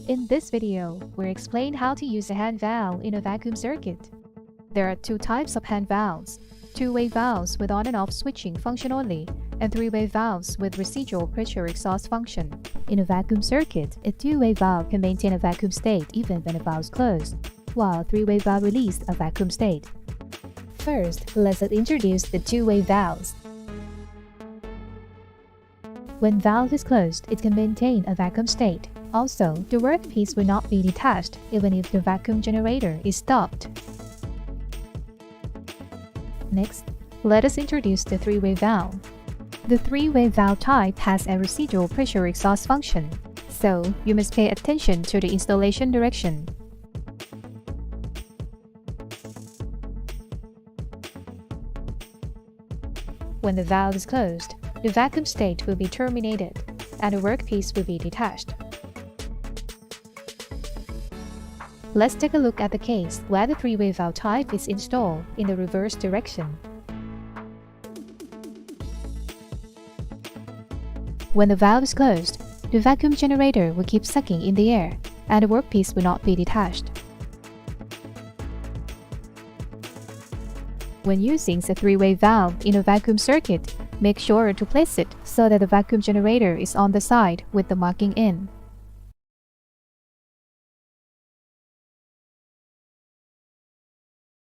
In this video, we'll explain how to use a hand valve in a vacuum circuit. There are two types of hand valves: two-way valves with on and off switching function only, and three-way valves with residual pressure exhaust function. In a vacuum circuit, a two-way valve can maintain a vacuum state even when the valve is closed, while a three-way valve releases a vacuum state. First, let's introduce the two-way valves. When valve is closed, it can maintain a vacuum state. Also, the workpiece will not be detached even if the vacuum generator is stopped. Next, let us introduce the three-way valve. The three-way valve type has a residual pressure exhaust function, so you must pay attention to the installation direction. When the valve is closed, the vacuum state will be terminated, and the workpiece will be detached. Let's take a look at the case where the three-way valve type is installed in the reverse direction. When the valve is closed, the vacuum generator will keep sucking in the air, and the workpiece will not be detached. When using a three-way valve in a vacuum circuit, make sure to place it so that the vacuum generator is on the side with the marking in.